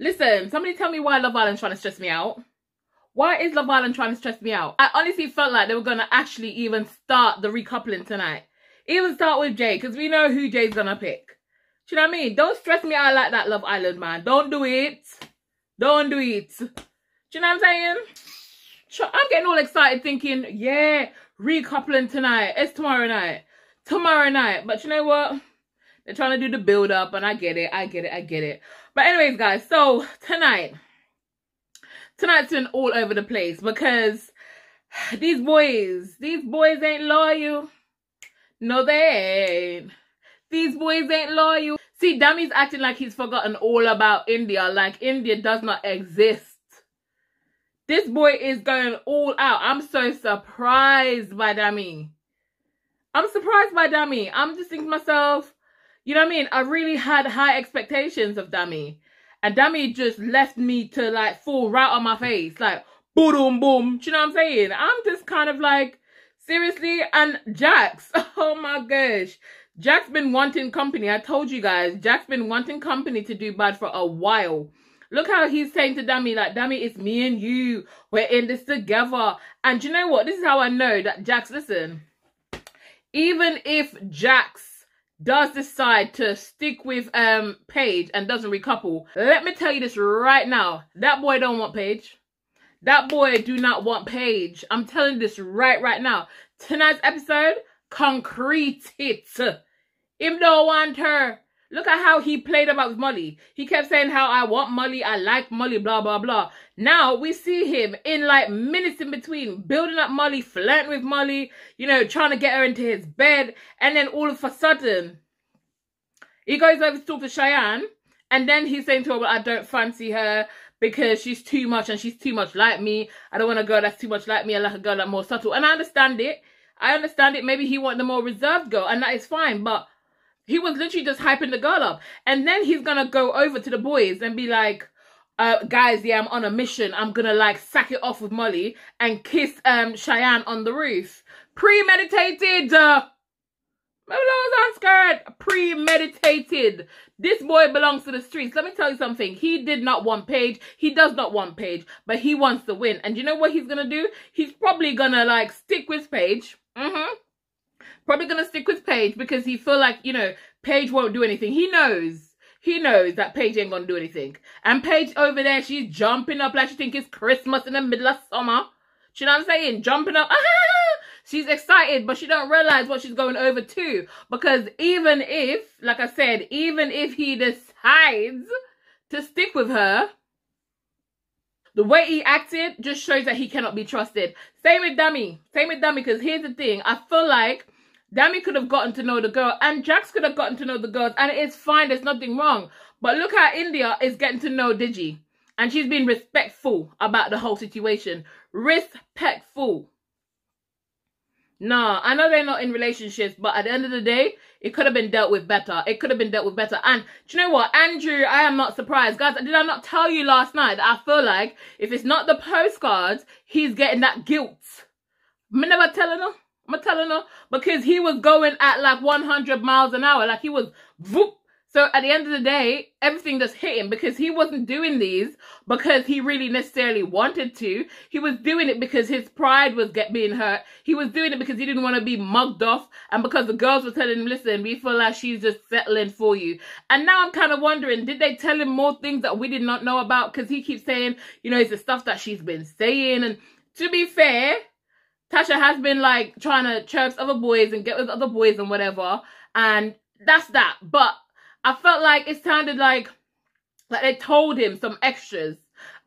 Listen, somebody tell me why Love Island's trying to stress me out. Why is Love Island trying to stress me out? I honestly felt like they were going to actually even start the recoupling tonight. Even start with Jay, because we know who Jay's going to pick. Do you know what I mean? Don't stress me out like that, Love Island, man. Don't do it. Don't do it. Do you know what I'm saying? I'm getting all excited thinking, yeah, recoupling tonight. It's tomorrow night. Tomorrow night. But you know what? They're trying to do the build up, and I get it. I get it. But anyways, guys, so tonig's been all over the place because these boys ain't loyal. No, they ain't. These boys ain't loyal. See, Dami's acting like he's forgotten all about Indiyah, like Indiyah does not exist. This boy is going all out. I'm so surprised by Dami. I'm surprised by Dami. I'm just thinking to myself, you know what I mean? I really had high expectations of Dami. And Dami just left me to like fall right on my face. Like, boom, boom. Do you know what I'm saying? I'm just kind of like, seriously? And Jacques, oh my gosh. Jacques been wanting company. I told you guys, Jacques been wanting company to do bad for a while. Look how he's saying to Dami, like, Dami, it's me and you. We're in this together. And you know what? This is how I know that Jacques, listen. Even if Jacques does decide to stick with Paige and doesn't recouple, let me tell you this right now. That boy don't want Paige. That boy do not want Paige. I'm telling you this right now. Tonight's episode, concrete it. Him don't want her. Look at how he played about with Mollie. He kept saying how I want Mollie, I like Mollie, blah, blah, blah. Now we see him in like minutes in between, building up Mollie, flirting with Mollie, you know, trying to get her into his bed. And then all of a sudden, he goes over to talk to Cheyanne. And then he's saying to her, well, I don't fancy her because she's too much and she's too much like me. I don't want a girl that's too much like me. I like a girl that's more subtle. And I understand it. Maybe he wanted the more reserved girl, and that is fine. But he was literally just hyping the girl up. And then he's going to go over to the boys and be like, guys, yeah, I'm on a mission. I'm going to like sack it off with Mollie and kiss Cheyanne on the roof. Premeditated. Premeditated. This boy belongs to the streets. Let me tell you something. He did not want Paige. He does not want Paige. But he wants to win. And you know what he's going to do? He's probably going to like stick with Paige. Probably going to stick with Paige because he feel like, you know, Paige won't do anything. He knows that Paige ain't going to do anything. And Paige over there, she's jumping up like she think it's Christmas in the middle of summer. You know what I'm saying? Jumping up. She's excited, but she don't realize what she's going over to. Because even if, like I said, even if he decides to stick with her, the way he acted just shows that he cannot be trusted. Same with Dami. Because here's the thing. I feel like Dami could have gotten to know the girl and Jacques could have gotten to know the girls, and it's fine, there's nothing wrong. But look how Indiyah is getting to know Digi, and she's been respectful about the whole situation. Respectful. Nah, I know they're not in relationships, but at the end of the day, it could have been dealt with better. And do you know what? Andrew, I am not surprised. Guys, did I not tell you last night that I feel like if it's not the postcards, he's getting that guilt? I'm never telling her. I'm telling her, because he was going at like 100 miles an hour, like he was whoop. So at the end of the day, everything just hit him because he wasn't doing these because he really necessarily wanted to. He was doing it because his pride was being hurt. He was doing it because he didn't want to be mugged off, and because the girls were telling him, listen, we feel like she's just settling for you. And now I'm kind of wondering, did they tell him more things that we did not know about? Because he keeps saying, you know, it's the stuff that she's been saying. And to be fair, Tasha has been like trying to chirp other boys and get with other boys and whatever. And that's that. But I felt like it sounded like they told him some extras.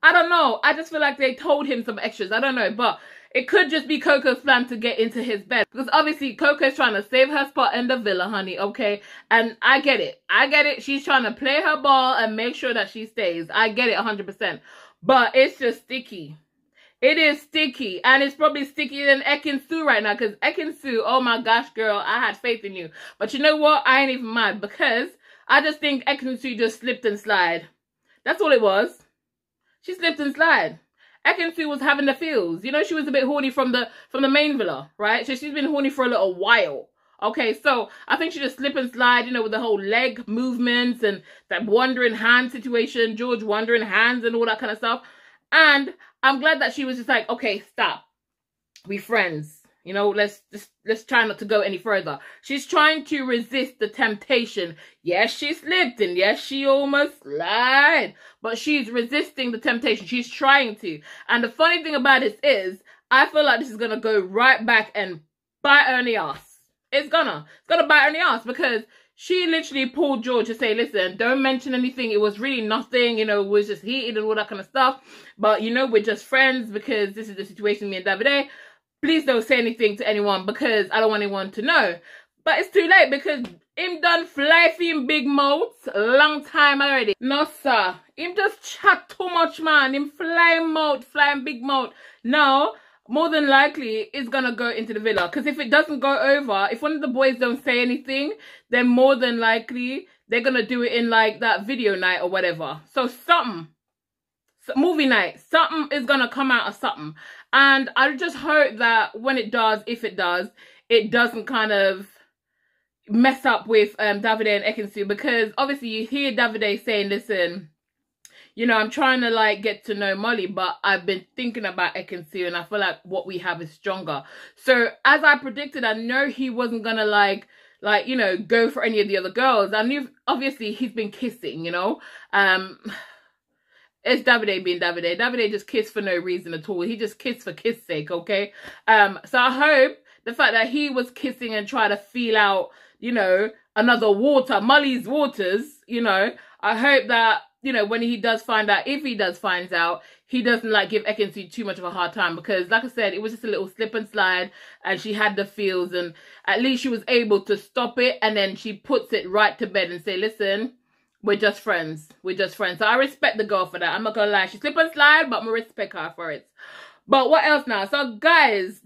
I don't know. I just feel like they told him some extras. I don't know. But it could just be Coco's plan to get into his bed. Because obviously Coco's trying to save her spot in the villa, honey. Okay? And I get it. She's trying to play her ball and make sure that she stays. I get it 100%. But it's just sticky. It is sticky, and it's probably stickier than Ekin-Su right now, because Ekin-Su, oh my gosh, girl, I had faith in you. But you know what? I ain't even mad, because I just think Ekin-Su just slipped and slide. That's all it was. She slipped and slide. Ekin-Su was having the feels. You know, she was a bit horny from the main villa, right? So she's been horny for a little while. Okay, so I think she just slip and slide, you know, with the whole leg movements and that wandering hand situation, George wandering hands and all that kind of stuff. And I'm glad that she was just like, okay, stop. We friends. You know, let's try not to go any further. She's trying to resist the temptation. Yes, she slipped and yes, she almost lied. But she's resisting the temptation. She's trying to. And the funny thing about it is, I feel like this is going to go right back and bite her in the ass. It's gonna bite her in the ass because she literally pulled George to say, listen, don't mention anything. It was really nothing, you know, it was just heated and all that kind of stuff. But, you know, we're just friends because this is the situation me and Davide. Please don't say anything to anyone because I don't want anyone to know. But it's too late because him done fly for him big mouth long time already. No, sir. Him just chat too much, man. Him flying big mouth. Now, more than likely, it's going to go into the villa. Because if it doesn't go over, if one of the boys don't say anything, then more than likely, they're going to do it in like that video night or whatever. So something, movie night, something is going to come out of something. And I just hope that when it does, if it does, it doesn't kind of mess up with Davide and Ekin-Su. Because obviously you hear Davide saying, listen, you know, I'm trying to like get to know Mollie, but I've been thinking about Ekin-Su and I feel like what we have is stronger. So as I predicted, I know he wasn't gonna like, you know, go for any of the other girls. I knew obviously he's been kissing, you know. It's Davide being Davide. Davide just kissed for no reason at all. He just kissed for kiss sake, okay? So I hope the fact that he was kissing and trying to feel out, you know, another water, Mollie's waters, you know, I hope that, you know, when he does find out, if he does find out, he doesn't like give Ekin-Su too much of a hard time because like I said, it was just a little slip and slide and she had the feels and at least she was able to stop it and then she puts it right to bed and say, listen, we're just friends. We're just friends. So I respect the girl for that. I'm not gonna lie. She slip and slide, but I'm gonna respect her for it. But what else now? So guys,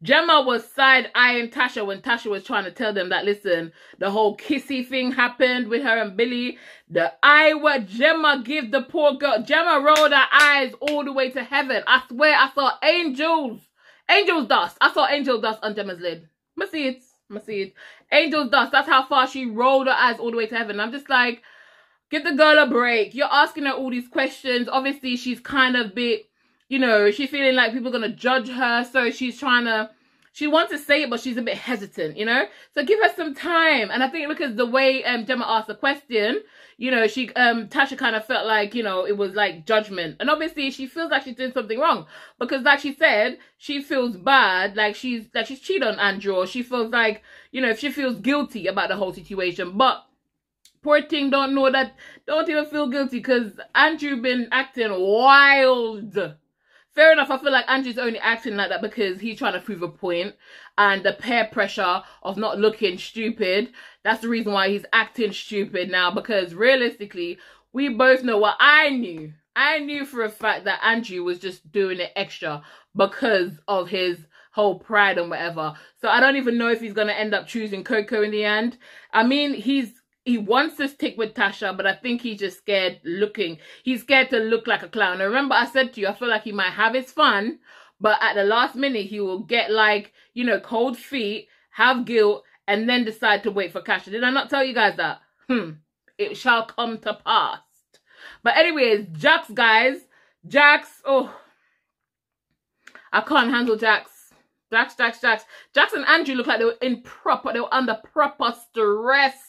Gemma was side-eyeing Tasha when Tasha was trying to tell them that, listen, the whole kissy thing happened with her and Billy. The eye what Gemma give the poor girl. Gemma rolled her eyes all the way to heaven. I swear I saw angels. Angels dust. I saw angel dust on Gemma's lid. I see it. Angels dust. That's how far she rolled her eyes all the way to heaven. I'm just like, give the girl a break. You're asking her all these questions. Obviously, she's kind of bit, you know, she's feeling like people are going to judge her. So she's trying to, she wants to say it, but she's a bit hesitant, you know? So give her some time. And I think because the way Gemma asked the question, you know, Tasha kind of felt like, you know, it was like judgment. And obviously she feels like she's doing something wrong. Because like she said, she feels bad, like she's cheated on Andrew. Or she feels like, you know, she feels guilty about the whole situation. But poor thing don't know that, don't even feel guilty because Andrew been acting wild. Fair enough, I feel like Andrew's only acting like that because he's trying to prove a point. And the peer pressure of not looking stupid, that's the reason why he's acting stupid now. Because realistically, we both know what I knew. I knew for a fact that Andrew was just doing it extra because of his whole pride and whatever. So I don't even know if he's going to end up choosing Coco in the end. I mean, he wants to stick with Tasha, but I think he's just scared looking. He's scared to look like a clown. And remember, I said to you, I feel like he might have his fun, but at the last minute, he will get like, you know, cold feet, have guilt, and then decide to wait for Tasha. Did I not tell you guys that? It shall come to pass. But anyways, Jacques, guys. Jacques, oh, I can't handle Jacques. Jacques and Andrew look like they were under proper stress.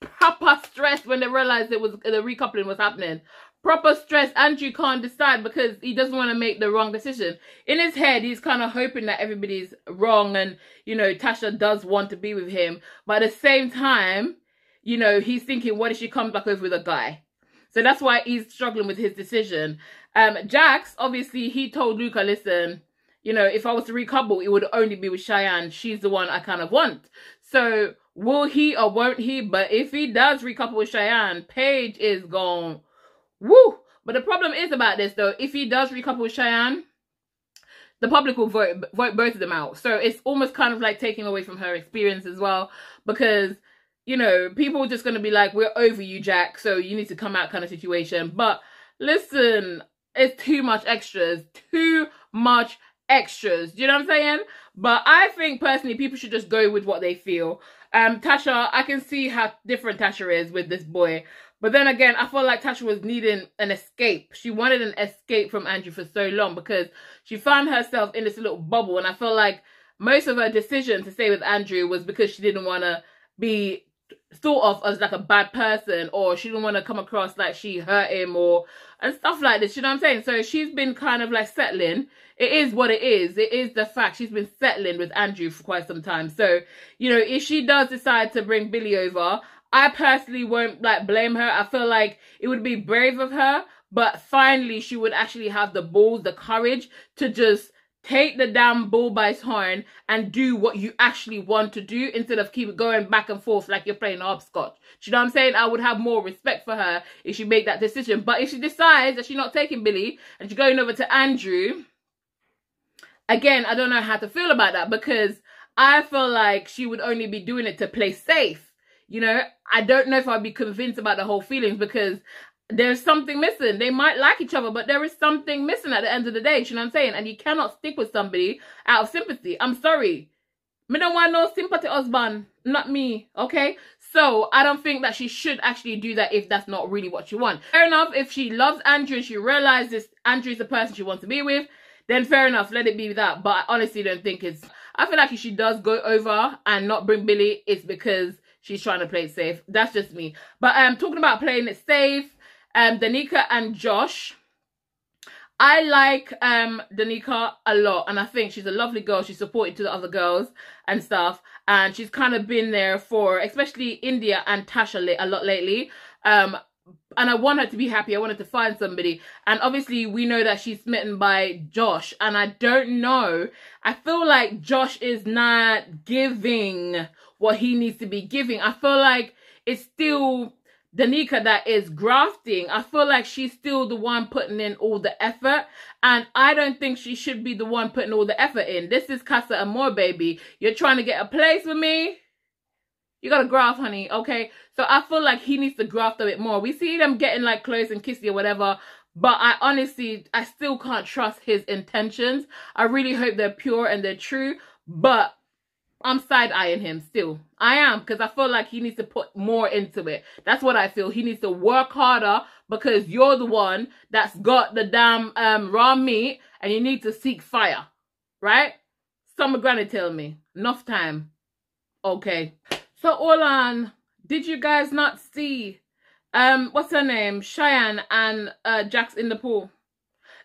Proper stress when they realized it was the recoupling was happening. Proper stress. Andrew can't decide because he doesn't want to make the wrong decision. In his head, he's kind of hoping that everybody's wrong and, you know, Tasha does want to be with him. But at the same time, you know, he's thinking, what if she comes back over with a guy? So that's why he's struggling with his decision. Jacques, obviously, he told Luca, listen, you know, if I was to recouple, it would only be with Cheyanne. She's the one I kind of want. So will he or won't he? But if he does recouple with Cheyanne, Paige is gone. Woo! But the problem is about this, though. If he does recouple with Cheyanne, the public will vote both of them out. So it's almost kind of like taking away from her experience as well. Because, you know, people are just going to be like, we're over you, Jack. So you need to come out kind of situation. But listen, it's too much extras. Too much extras. Do you know what I'm saying? But I think personally people should just go with what they feel. Tasha, I can see how different Tasha is with this boy. But then again, I feel like Tasha was needing an escape. She wanted an escape from Andrew for so long because she found herself in this little bubble. And I feel like most of her decision to stay with Andrew was because she didn't want to be thought of as like a bad person, or she didn't want to come across like she hurt him and stuff like this. You know what I'm saying? So she's been kind of like settling. It is what it is. It is the fact. She's been settling with Andrew for quite some time. So, you know, if she does decide to bring Billy over, I personally won't like blame her. I feel like it would be brave of her, but finally she would actually have the balls, the courage to just take the damn bull by its horn and do what you actually want to do instead of keep going back and forth like you're playing hopscotch. Do you know what I'm saying? I would have more respect for her if she made that decision. But if she decides that she's not taking Billy and she's going over to Andrew, again, I don't know how to feel about that, because I feel like she would only be doing it to play safe. You know, I don't know if I'd be convinced about the whole feelings, because there's something missing. They might like each other, but there is something missing at the end of the day. You know what I'm saying? And you cannot stick with somebody out of sympathy. I'm sorry. Me don't want no sympathy husband. Not me. Okay? So I don't think that she should actually do that if that's not really what she wants. Fair enough. If she loves Andrew and she realizes Andrew is the person she wants to be with, then fair enough. Let it be that. But I honestly don't think it's... I feel like if she does go over and not bring Billy, it's because she's trying to play it safe. That's just me. But talking about playing it safe, Danica and Josh. I like Danica a lot, and I think she's a lovely girl. She's supportive to the other girls and stuff, and she's kind of been there for especially Indiyah and Tasha a lot lately. And I want her to be happy. I want her to find somebody. And obviously we know that she's smitten by Josh, and I don't know. I feel like Josh is not giving what he needs to be giving. I feel like it's still Danica that is grafting. I feel like she's still the one putting in all the effort, and I don't think she should be the one putting all the effort in. This is Casa Amor, baby. You're trying to get a place with me? You gotta graft, honey, okay? So I feel like he needs to graft a bit more. We see them getting like close and kissy or whatever, but I still can't trust his intentions. I really hope they're pure and they're true, but I'm side-eyeing him still. I am, because I feel like he needs to put more into it. That's what I feel. He needs to work harder, because you're the one that's got the damn raw meat, and you need to seek fire. Right? Summer granny tell me. Enough time. Okay. So, hold on. Did you guys not see, what's her name? Cheyanne and Jacques in the pool?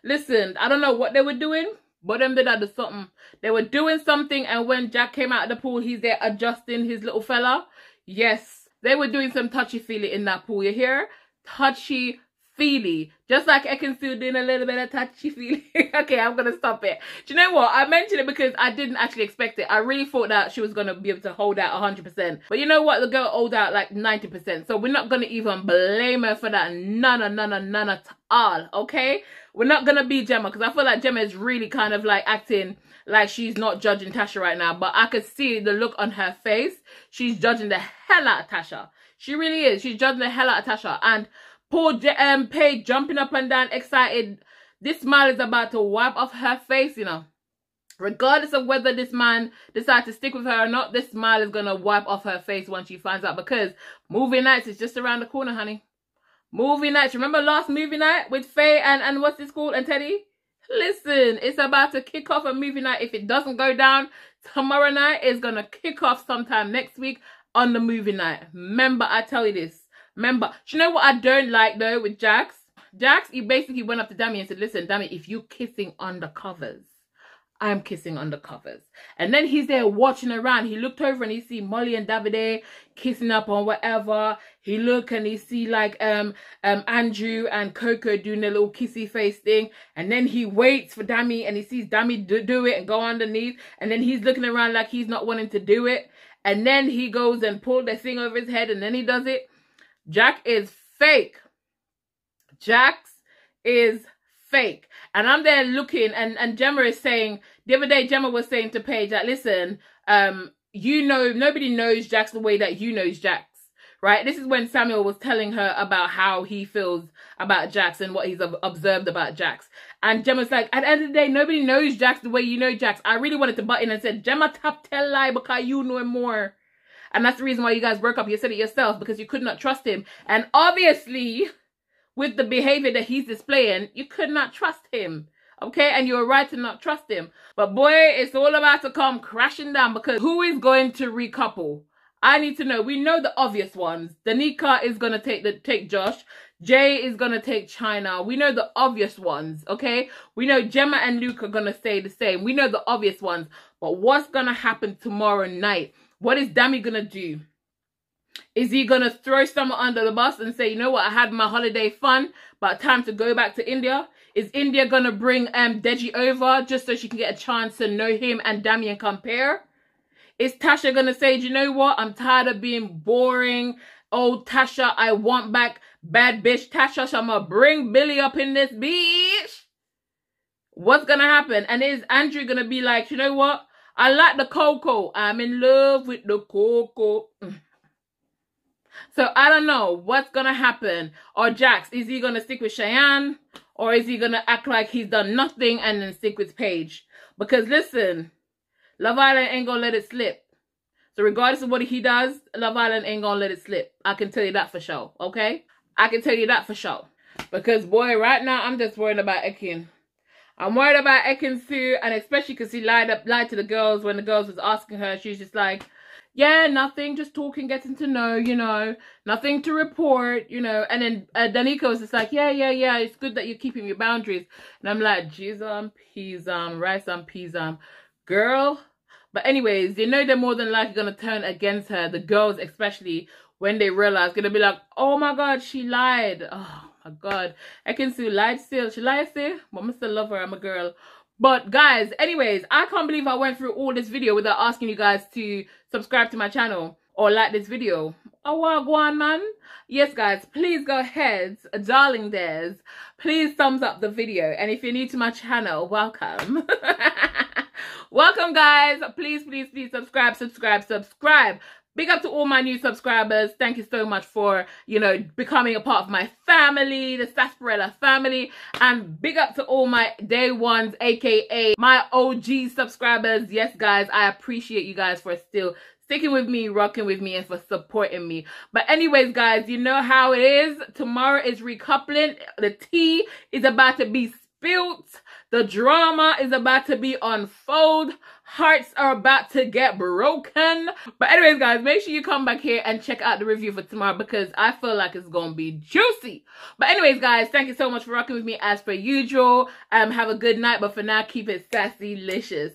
Listen, I don't know what they were doing, but them did do something. They were doing something, and when Jack came out of the pool, he's there adjusting his little fella. Yes, they were doing some touchy-feely in that pool, you hear? Touchy-feely. Just like Ekin-Su doing a little bit of touchy-feely. Okay, I'm going to stop it. Do you know what? I mentioned it because I didn't actually expect it. I really thought that she was going to be able to hold out 100%. But you know what? The girl held out like 90%. So we're not going to even blame her for that. None at all. Okay? We're not going to be Gemma, because I feel like Gemma is really kind of like acting like she's not judging Tasha right now. But I could see the look on her face. She's judging the hell out of Tasha. She really is. She's judging the hell out of Tasha. And poor Paige jumping up and down, excited. This smile is about to wipe off her face, you know. Regardless of whether this man decides to stick with her or not, this smile is going to wipe off her face once she finds out. Because movie nights is just around the corner, honey. Movie nights. Remember last movie night with Faye and what's this called? And Teddy? Listen, it's about to kick off a movie night. If it doesn't go down tomorrow night, it's going to kick off sometime next week on the movie night. Remember, I tell you this. Remember, do you know what I don't like though with Jacques? Jacques, he basically went up to Dami and said, listen, Dami, if you kissing under covers, I'm kissing under covers. And then he's there watching around. He looked over and he see Mollie and Davide kissing up on whatever. He look and he see like Andrew and Coco doing their little kissy face thing. And then he waits for Dami and he sees Dami do it and go underneath. And then he's looking around like he's not wanting to do it. And then he goes and pull the thing over his head and then he does it. Jacques is fake. Jacques is fake. And I'm there looking, and Gemma is saying, the other day Gemma was saying to Paige that, listen, you know, nobody knows Jacques the way that you know Jacques. right? This is when Samuel was telling her about how he feels about Jacques and what he's observed about Jacques. And Gemma's like, at the end of the day, nobody knows Jacques the way you know Jacques. I really wanted to butt in and said, Gemma, tap tell lie because you know him more. And that's the reason why you guys broke up. You said it yourself, because you could not trust him. And obviously, with the behavior that he's displaying, you could not trust him. Okay, and you're right to not trust him. But boy, it's all about to come crashing down, because who is going to recouple? I need to know. We know the obvious ones. Danica is going to take Josh. Jay is going to take China. We know the obvious ones, okay? We know Gemma and Luke are going to stay the same. We know the obvious ones. But what's going to happen tomorrow night? What is Dami going to do? Is he going to throw someone under the bus and say, you know what, I had my holiday fun, but time to go back to India? Is India going to bring Deji over just so she can get a chance to know him and Dami and compare? Is Tasha going to say, do you know what, I'm tired of being boring. Oh, Tasha, I want back bad bitch Tasha, so I'm going to bring Billy up in this bitch. What's going to happen? And is Andrew going to be like, you know what, I like the Coco. I'm in love with the Coco. So I don't know what's going to happen. Or Jacques, is he going to stick with Cheyanne? Or is he going to act like he's done nothing and then stick with Paige? Because listen, Love Island ain't going to let it slip. So regardless of what he does, Love Island ain't going to let it slip. I can tell you that for sure, okay? I can tell you that for sure. Because boy, right now, I'm just worried about Ekin. I'm worried about Ekin-Su, and especially because he lied to the girls when the girls was asking her. She's just like, yeah, nothing, just talking, getting to know, you know, nothing to report, you know. And then Danica was just like, yeah, it's good that you're keeping your boundaries. And I'm like, Jesus, peas, rice and peas, girl. But anyways, you know they're more than likely going to turn against her, the girls especially, when they realize, going to be like, oh my God, she lied. Oh my God. Ekin-Su lied still. She lied still? But I still love her, I'm a girl. But guys, anyways, I can't believe I went through all this video without asking you guys to subscribe to my channel or like this video. Oh, wow, go on, man. Yes, guys, please go ahead, darling dares. Please thumbs up the video. And if you're new to my channel, welcome. Welcome, guys. Please subscribe. Big up to all my new subscribers. Thank you so much for, you know, becoming a part of my family, the Sarsaparilla family. And big up to all my day ones, aka my OG subscribers. Yes, guys, I appreciate you guys for still sticking with me, rocking with me, and for supporting me. But anyways, guys, you know how it is. Tomorrow is recoupling. The tea is about to be spilled. The drama is about to be unfold. Hearts are about to get broken. But anyways, guys, make sure you come back here and check out the review for tomorrow, because I feel like it's gonna be juicy. But anyways, guys, thank you so much for rocking with me as per usual. Have a good night, but for now, keep it sassy-licious.